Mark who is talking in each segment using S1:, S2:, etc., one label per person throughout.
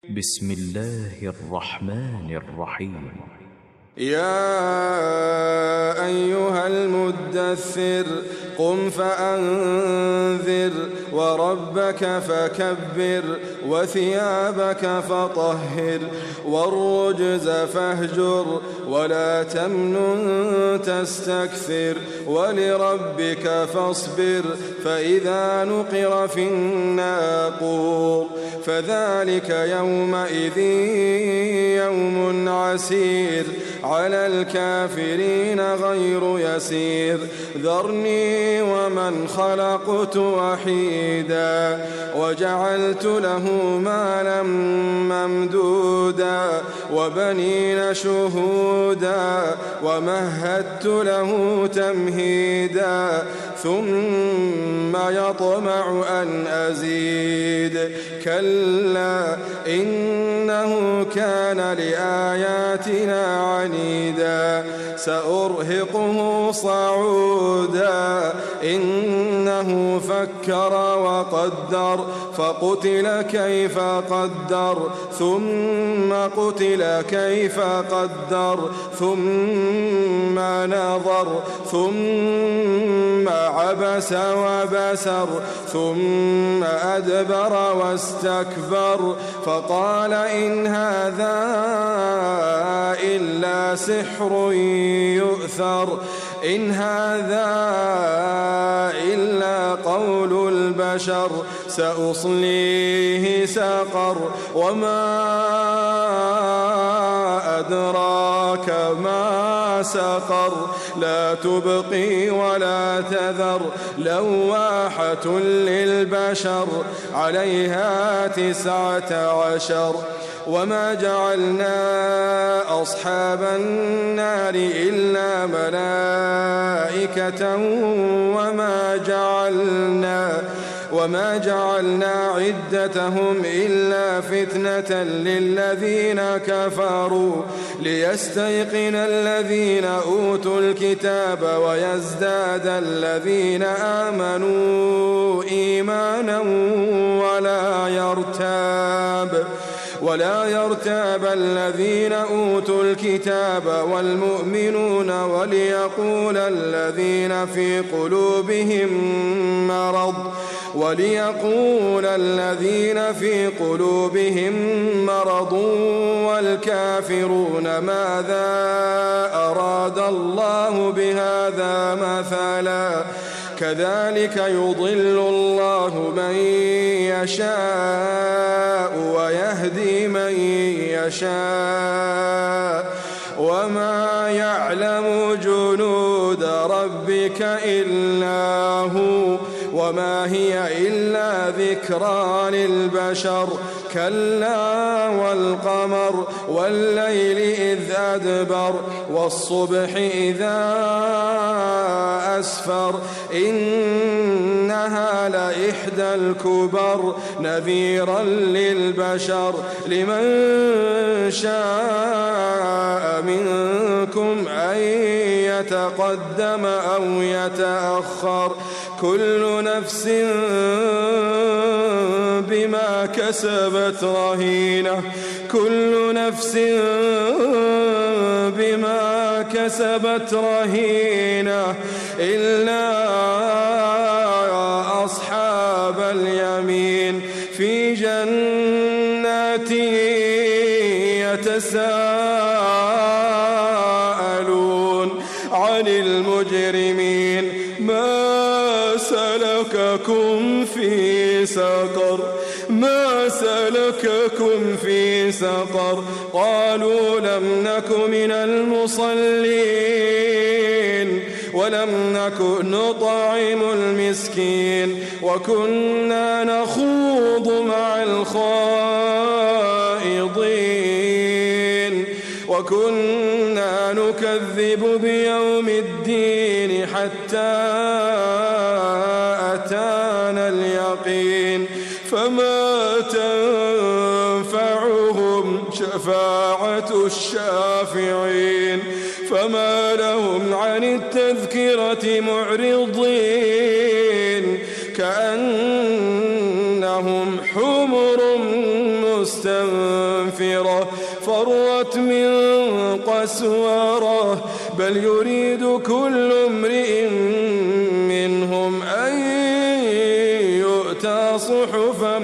S1: بسم الله الرحمن الرحيم.
S2: يا أيها المدثر قم فأنذر وربك فكبر وثيابك فطهر والرجز فاهجر ولا تمنن تستكثر ولربك فاصبر فإذا نقر في الناقور فذلك يومئذ يوم عسير على الكافرين غير يسير ذرني ومن خلقت وحيدا وجعلت له مالا ممدودا وبنين شهودا ومهدت له تمهيدا ثم يطمع أن أزيد كلا إنه كان لآياتنا عنيدا سأرهقه صعودا إنه فكر وقدر فقتل كيف قدر ثم قتل كيف قدر ثم نظر ثم عبس وبسر ثم أدبر واستكبر فقال إن هذا إلا سحر يؤثر إن هذا إلا قول البشر سأصليه سقر وما أدراك ما سقر لا تبقي ولا تذر لواحة للبشر عليها 19 وما جعلنا أصحاب النار إلا ملائكة وما جعلنا عدتهم إلا فتنة للذين كفروا ليستيقن الذين أوتوا الكتاب ويزداد الذين آمنوا إيمانا ولا يرتاب الذين أوتوا الكتاب والمؤمنون وليقول الذين في قلوبهم مرض والكافرون ماذا أراد الله بهذا مثلا كذلك يضل الله من يشاء ويهدي من يشاء وما يعلم جنود ربك إلا هو وما هي إلا ذكرى للبشر كلا والقمر والليل إذ أدبر والصبح إذا أسفر إنها لإحدى الكبر نذيرا للبشر لمن شاء منكم أن يتقدم أو يتأخر كل نفس بما كسبت رهينة كل نفس بما كسبت رهينة إلا أصحاب اليمين في جنات يتساءلون عن المجرمين ما سلككم في سقر قالوا لم نك من المصلين ولم نك نطعم المسكين وكنا نخوض مع الخائضين وكنا نكذب بيوم الدين حتى أتانا اليقين فما تنفعهم شفاعة الشافعين فما لهم عن التذكرة معرضين كأن كأنهم حمر مستنفرة فرت من قسورة بل يريد كل امرئ منهم أن يؤتى صحفا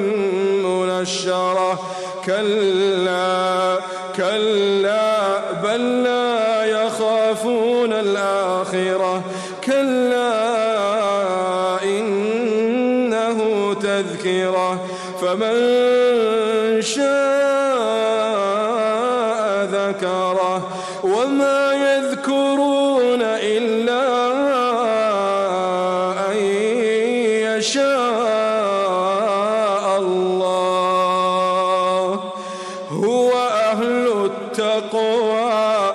S2: منشرة كلا بل لا يخافون الآخرة كلا إنه تذكرة فمن شاء ذكره وما يذكرون إلا أن يشاء الله هو أهل التقوى